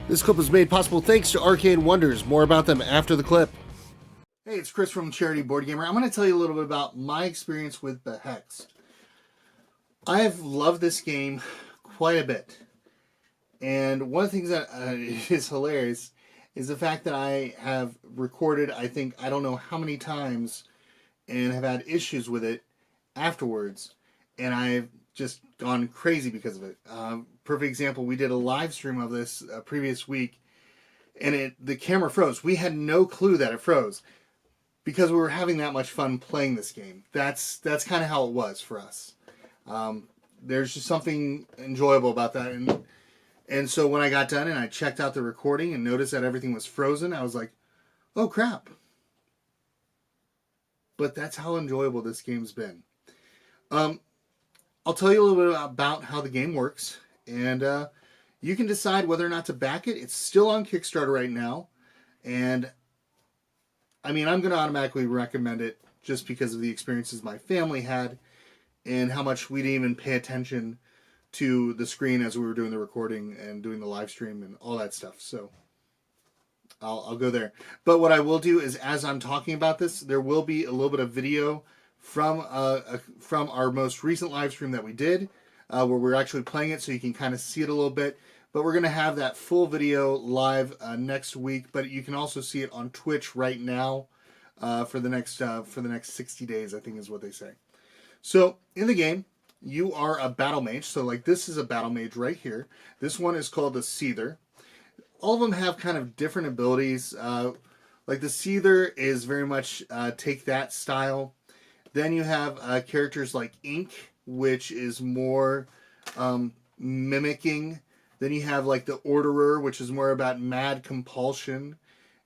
This clip was made possible thanks to Arcade Wonders. More about them after the clip. Hey, it's Chris from Charity Board Gamer. I'm going to tell you a little bit about my experience with Behext. I have loved this game quite a bit. And one of the things that is hilarious is the fact that I have recorded, I don't know how many times, and have had issues with it afterwards. And I've just gone crazy because of it. Perfect example, we did a live stream of this previous week, and the camera froze. We had no clue that it froze because we were having that much fun playing this game. That's kind of how it was for us. There's just something enjoyable about that. And so when I got done and I checked out the recording and noticed that everything was frozen, I was like, oh crap. But that's how enjoyable this game's been. I'll tell you a little bit about how the game works, and you can decide whether or not to back it. It's still on Kickstarter right now, and I mean, I'm going to automatically recommend it just because of the experiences my family had and how much we didn't even pay attention to the screen as we were doing the recording and doing the live stream and all that stuff. So I'll go there. But what I will do is, as I'm talking about this, there will be a little bit of video from our most recent live stream that we did, where we're actually playing it, so you can kind of see it a little bit. But we're going to have that full video live next week. But you can also see it on Twitch right now for the next 60 days, I think is what they say. So in the game, you are a battle mage. So like this is a battle mage right here. This one is called the Seether. All of them have kind of different abilities. Like the Seether is very much take that style. Then you have characters like Ink, which is more mimicking. Then you have like the Orderer, which is more about mad compulsion.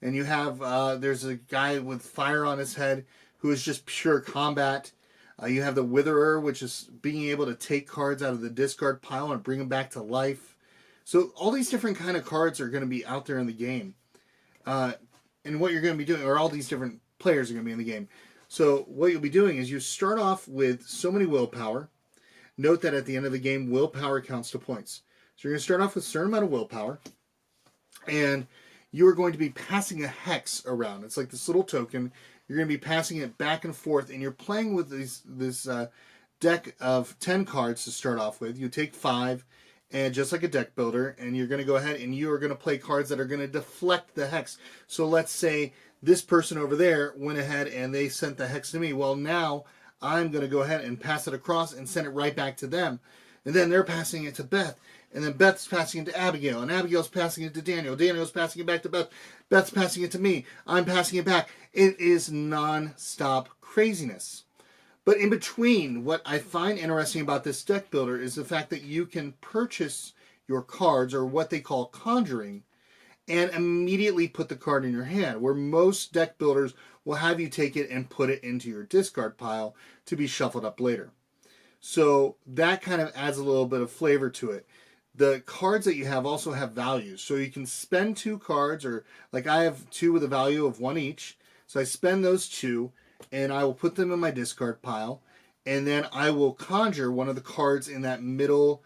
And you have, there's a guy with fire on his head who is just pure combat. You have the Witherer, which is being able to take cards out of the discard pile and bring them back to life. So all these different kind of cards are going to be out there in the game. And what you're going to be doing, or all these different players are going to be in the game. So what you'll be doing is you start off with so many willpower. Note that at the end of the game, willpower counts to points. So you're going to start off with a certain amount of willpower, and you are going to be passing a hex around. It's like this little token. You're going to be passing it back and forth, and you're playing with this deck of 10 cards to start off with. You take 5, and just like a deck builder, and you're going to go ahead and you are going to play cards that are going to deflect the hex. So let's say this person over there went ahead and they sent the hex to me. Well, now I'm going to go ahead and pass it across and send it right back to them. And then they're passing it to Beth. And then Beth's passing it to Abigail. And Abigail's passing it to Daniel. Daniel's passing it back to Beth. Beth's passing it to me. I'm passing it back. It is non-stop craziness. But in between, what I find interesting about this deck builder is the fact that you can purchase your cards, or what they call conjuring, and immediately put the card in your hand, where most deck builders will have you take it and put it into your discard pile to be shuffled up later. So that kind of adds a little bit of flavor to it. The cards that you have also have values. So you can spend 2 cards, or like I have 2 with a value of 1 each. So I spend those 2, and I will put them in my discard pile, and then I will conjure one of the cards in that middle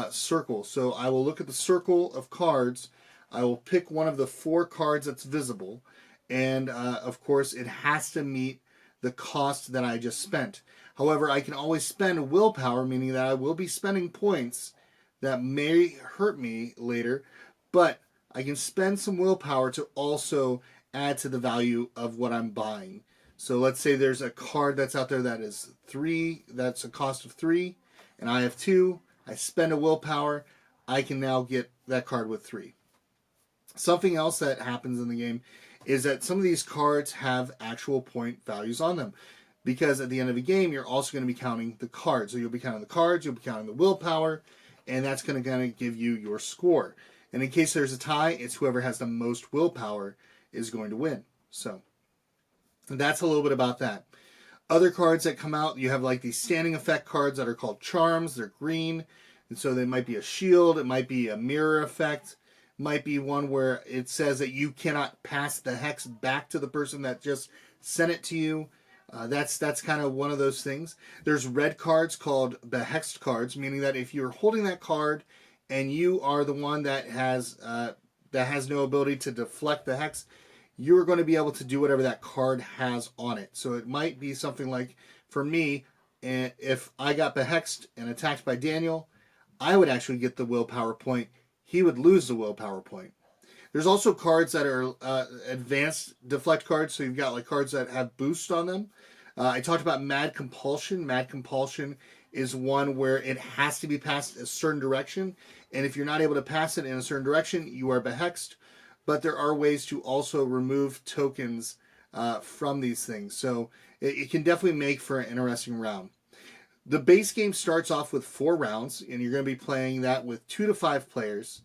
circle. So I will look at the circle of cards. I will pick one of the 4 cards that's visible, and of course it has to meet the cost that I just spent. However, I can always spend willpower, meaning that I will be spending points that may hurt me later, but I can spend some willpower to also add to the value of what I'm buying. So let's say there's a card that's out there that is 3, that's a cost of 3, and I have 2. I spend a willpower, I can now get that card with 3. Something else that happens in the game is that some of these cards have actual point values on them, because at the end of the game you're also going to be counting the cards. So you'll be counting the cards, you'll be counting the willpower, and that's going to kind of give you your score. And in case there's a tie, it's whoever has the most willpower is going to win. So that's a little bit about that. Other cards that come out, you have like these standing effect cards that are called charms. They're green, and so they might be a shield, it might be a mirror effect, might be one where it says that you cannot pass the hex back to the person that just sent it to you. That's kind of one of those things. There's red cards called Behext cards, meaning that if you're holding that card and you are the one that has that has no ability to deflect the hex, you're going to be able to do whatever that card has on it. So it might be something like, for me, if I got Behext and attacked by Daniel, I would actually get the willpower point. He would lose the willpower point. There's also cards that are advanced deflect cards, so you've got like cards that have boost on them. I talked about Mad Compulsion. Mad Compulsion is one where it has to be passed a certain direction, and if you're not able to pass it in a certain direction, you are Behexed. But there are ways to also remove tokens from these things, so it can definitely make for an interesting round. The base game starts off with 4 rounds, and you're going to be playing that with 2 to 5 players.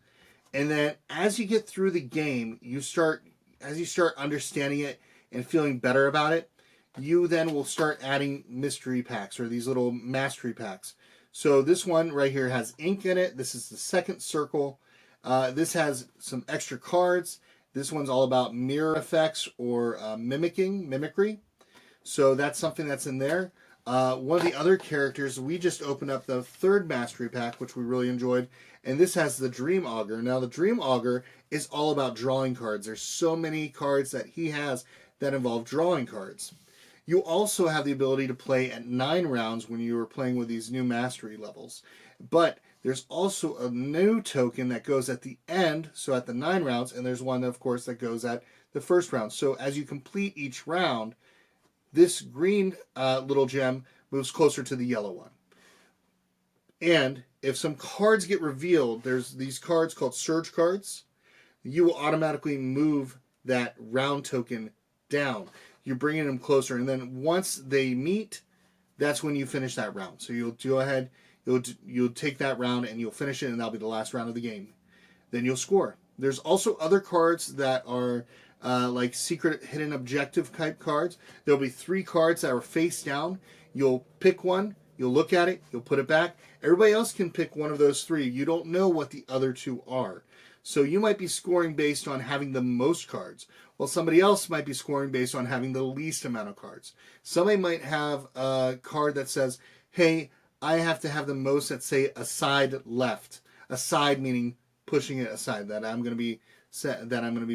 And then as you get through the game, as you start understanding it and feeling better about it, you then will start adding mystery packs, or these little mastery packs. So this one right here has ink in it. This is the second circle. This has some extra cards. This one's all about mirror effects or mimicry. So that's something that's in there. One of the other characters, we just opened up the 3rd mastery pack, which we really enjoyed, and this has the Dream Augur. Now, the Dream Augur is all about drawing cards. There's so many cards that he has that involve drawing cards. You also have the ability to play at 9 rounds when you are playing with these new mastery levels. But there's also a new token that goes at the end, so at the 9 rounds, and there's one, of course, that goes at the first round. So as you complete each round, this green little gem moves closer to the yellow one. And if some cards get revealed, there's these cards called Surge cards. You will automatically move that round token down. You're bringing them closer, and then once they meet, that's when you finish that round. So you'll go ahead, you'll take that round, and you'll finish it, and that'll be the last round of the game. Then you'll score. There's also other cards that are like secret hidden objective type cards. There'll be 3 cards that are face down. You'll pick one, you'll look at it, you'll put it back. Everybody else can pick one of those 3. You don't know what the other 2 are. So you might be scoring based on having the most cards, while somebody else might be scoring based on having the least amount of cards. Somebody might have a card that says, hey, I have to have the most at, say, a side left. A side meaning pushing it aside, that I'm going to be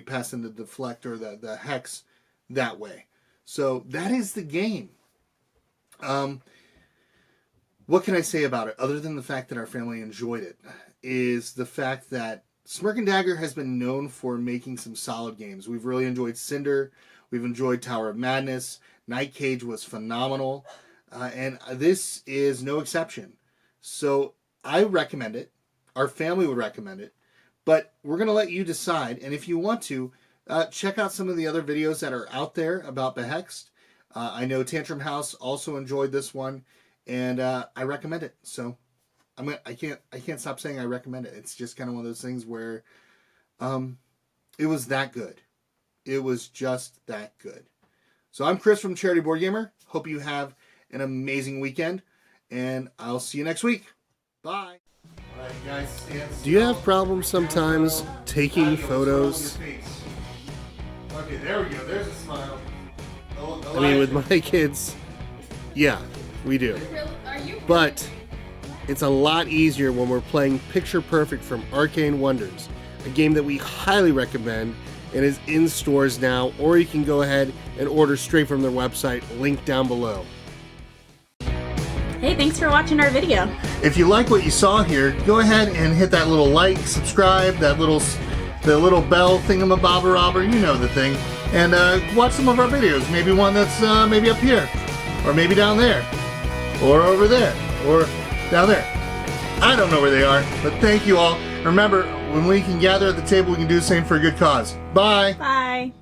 passing the deflect or the hex that way. So that is the game. What can I say about it other than the fact that our family enjoyed it? Is the fact that Smirk Dagger has been known for making some solid games. We've really enjoyed Cinder. We've enjoyed Tower of Madness. Night Cage was phenomenal. And this is no exception. So I recommend it. Our family would recommend it. But we're going to let you decide. And if you want to, check out some of the other videos that are out there about Behext. I know Tantrum House also enjoyed this one. And I recommend it. So I can't stop saying I recommend it. It's just kind of one of those things where it was that good. It was just that good. So I'm Chris from Charity Board Gamer. Hope you have an amazing weekend, and I'll see you next week. Bye. All right, guys, stand still. Do you have problems sometimes taking photos? Okay, there we go. There's a smile. I mean, with my kids, yeah, we do. But it's a lot easier when we're playing Picture Perfect from Arcane Wonders, a game that we highly recommend and is in stores now, or you can go ahead and order straight from their website, link down below. Hey, thanks for watching our video. If you like what you saw here, go ahead and hit that little like, subscribe, the little bell thingamabobber, you know the thing, and watch some of our videos. Maybe one that's maybe up here, or maybe down there, or over there, or down there. I don't know where they are, but thank you all. Remember, when we can gather at the table, we can do the same for a good cause. Bye. Bye.